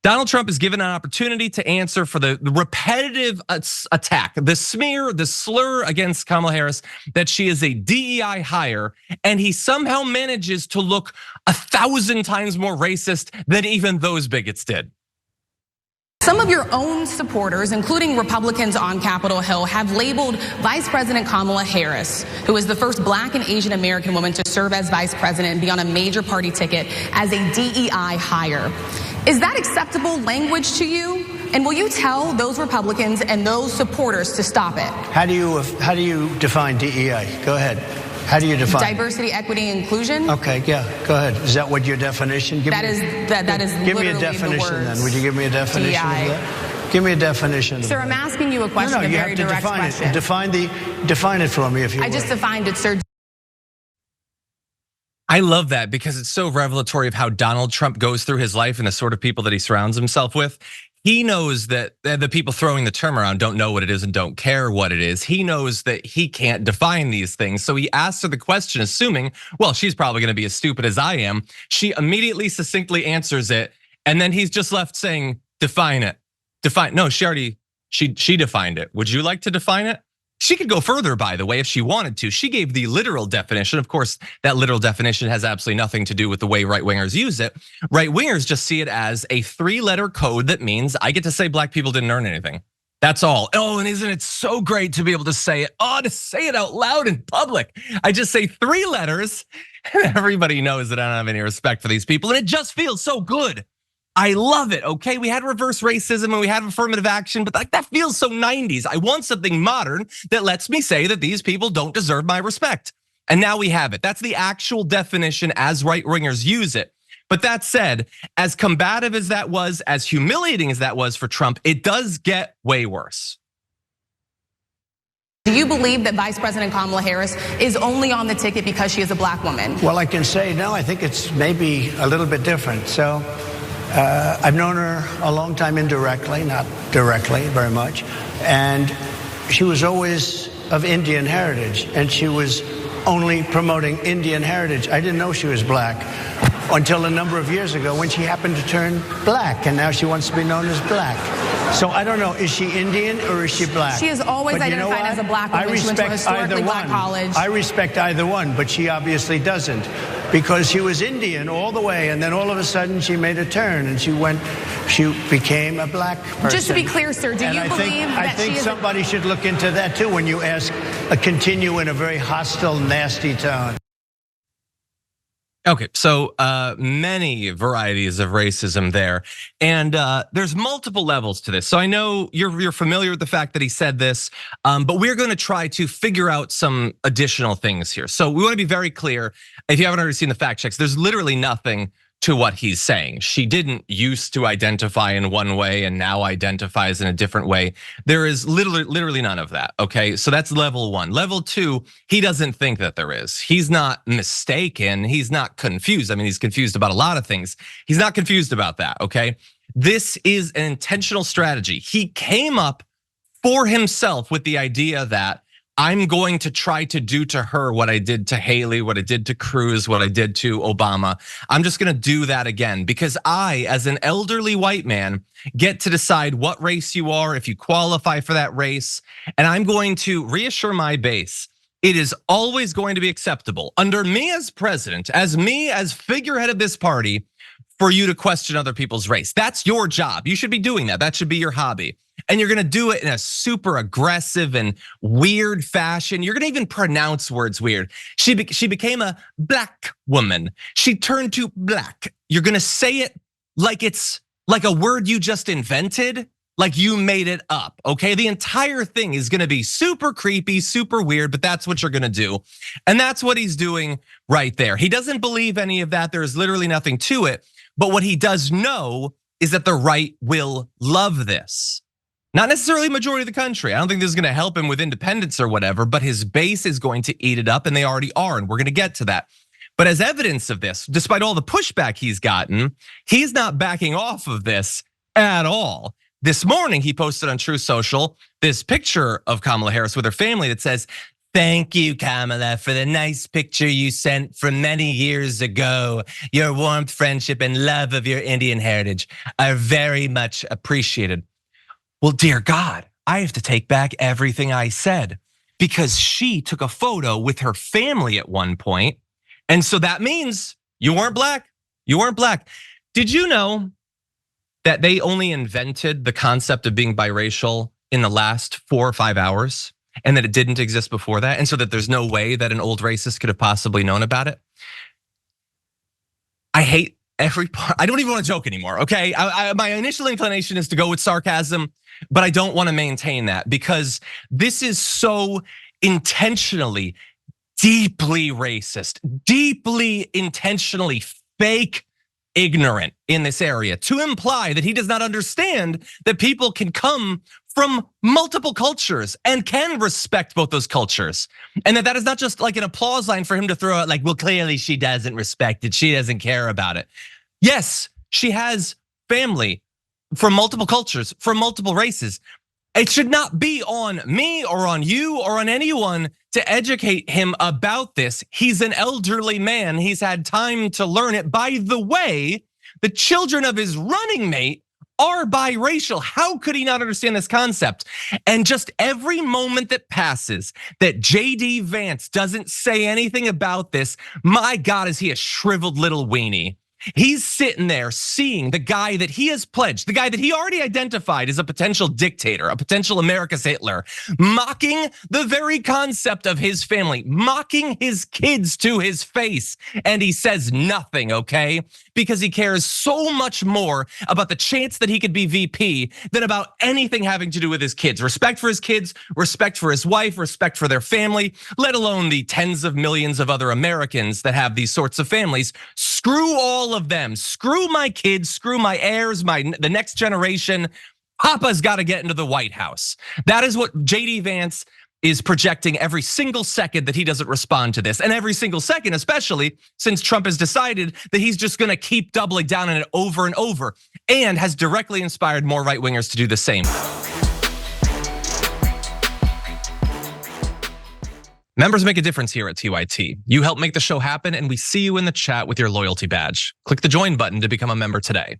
Donald Trump is given an opportunity to answer for the repetitive attack, the smear, the slur against Kamala Harris that she is a DEI hire, and he somehow manages to look 1,000 times more racist than even those bigots did. Some of your own supporters, including Republicans on Capitol Hill, have labeled Vice President Kamala Harris, who is the first Black and Asian American woman to serve as vice president and be on a major party ticket, as a DEI hire. Is that acceptable language to you? And will you tell those Republicans and those supporters to stop it? How do you define DEI? Go ahead. How do you define diversity, equity, inclusion? Okay, yeah, go ahead. Is that what your definition? That is give me a definition then. Would you give me a definition DEI. of that? Give me a definition. Sir, I'm asking you a question, No, a you very have to direct define question. it. Define it for me if you I just defined it, sir. I love that because it's so revelatory of how Donald Trump goes through his life and the sort of people that he surrounds himself with. He knows that the people throwing the term around don't know what it is and don't care what it is. He knows that he can't define these things. So he asks her the question, assuming, well, she's probably gonna be as stupid as I am. She immediately succinctly answers it. And then he's just left saying, define it. No, she defined it. Would you like to define it? She could go further, by the way, if she wanted to. She gave the literal definition. Of course, that literal definition has absolutely nothing to do with the way right-wingers use it. Right-wingers just see it as a 3-letter code that means I get to say black people didn't earn anything. That's all. Oh, and isn't it so great to be able to say it? Oh, to say it out loud in public. I just say 3 letters and everybody knows that I don't have any respect for these people. And it just feels so good. I love it, okay? We had reverse racism and we had affirmative action, but like that feels so 90s. I want something modern that lets me say that these people don't deserve my respect. And now we have it. That's the actual definition as right-wingers use it. But that said, as combative as that was, as humiliating as that was for Trump, it does get way worse. Do you believe that Vice President Kamala Harris is only on the ticket because she is a black woman? Well, I can say no, I think it's maybe a little bit different. So I've known her a long time indirectly, not directly very much. And she was always of Indian heritage, and she was only promoting Indian heritage. I didn't know she was black until a number of years ago when she happened to turn black, and now she wants to be known as black. So I don't know, is she Indian or is she black? She has always identified as a black woman. She went to a historically black college. I respect either one, but she obviously doesn't, because she was Indian all the way, and then all of a sudden she made a turn and she became a black person. Just to be clear, sir, do you believe that I think somebody should look into that too when you continue in a very hostile, nasty tone. Okay, so many varieties of racism there, and there's multiple levels to this. So I know you're familiar with the fact that he said this, but we're going to try to figure out some additional things here. So we want to be very clear. If you haven't already seen the fact checks, there's literally nothing to what he's saying. She didn't used to identify in one way and now identifies in a different way. There is literally none of that, okay? So that's level 1. Level 2, he doesn't think that there is. He's not mistaken, he's not confused. I mean, he's confused about a lot of things. He's not confused about that, okay? This is an intentional strategy. He came up for himself with the idea that I'm going to try to do to her what I did to Haley, what I did to Cruz, what I did to Obama. I'm just gonna do that again because I, as an elderly white man, get to decide what race you are, if you qualify for that race. And I'm going to reassure my base, it is always going to be acceptable under me as president, as me as figurehead of this party, for you to question other people's race. That's your job. You should be doing that. That should be your hobby. And you're gonna do it in a super aggressive and weird fashion. You're gonna even pronounce words weird. She became a black woman. She turned to black. You're gonna say it like it's like a word you just invented, like you made it up, okay? The entire thing is gonna be super creepy, super weird, but that's what you're gonna do. And that's what he's doing right there. He doesn't believe any of that. There's literally nothing to it. But what he does know is that the right will love this. Not necessarily majority of the country. I don't think this is gonna help him with independence or whatever, but his base is going to eat it up and they already are, and we're gonna get to that. But as evidence of this, despite all the pushback he's gotten, he's not backing off of this at all. This morning, he posted on Truth Social this picture of Kamala Harris with her family that says, Thank you, Kamala, for the nice picture you sent from many years ago. Your warmth, friendship, and love of your Indian heritage are very much appreciated. Well, dear God, I have to take back everything I said because she took a photo with her family at one point. And so that means you weren't black. You weren't black. Did you know that they only invented the concept of being biracial in the last 4 or 5 hours? And that it didn't exist before that, and so that there's no way that an old racist could have possibly known about it. I hate every part. I don't even want to joke anymore, okay? My initial inclination is to go with sarcasm, but I don't want to maintain that because this is so intentionally, deeply racist, deeply intentionally fake ignorant in this area to imply that he does not understand that people can come from multiple cultures and can respect both those cultures. And that is not just like an applause line for him to throw out like, well, clearly she doesn't respect it. She doesn't care about it. Yes, she has family from multiple cultures, from multiple races. It should not be on me or on you or on anyone to educate him about this. He's an elderly man. He's had time to learn it. By the way, the children of his running mate are biracial. How could he not understand this concept? And just every moment that passes that JD Vance doesn't say anything about this, my God, is he a shriveled little weenie. He's sitting there seeing the guy that he has pledged, the guy that he already identified as a potential dictator, a potential America's Hitler, mocking the very concept of his family, mocking his kids to his face. And he says nothing, okay? Because he cares so much more about the chance that he could be VP than about anything having to do with his kids. Respect for his kids, respect for his wife, respect for their family, let alone the tens of millions of other Americans that have these sorts of families. Screw all of them. Screw my kids, screw my heirs, the next generation. Papa's got to get into the White House. That is what JD Vance is projecting every single second that he doesn't respond to this. And every single second, especially since Trump has decided that he's just gonna keep doubling down on it over and over and has directly inspired more right-wingers to do the same. Members make a difference here at TYT. You help make the show happen and we see you in the chat with your loyalty badge. Click the join button to become a member today.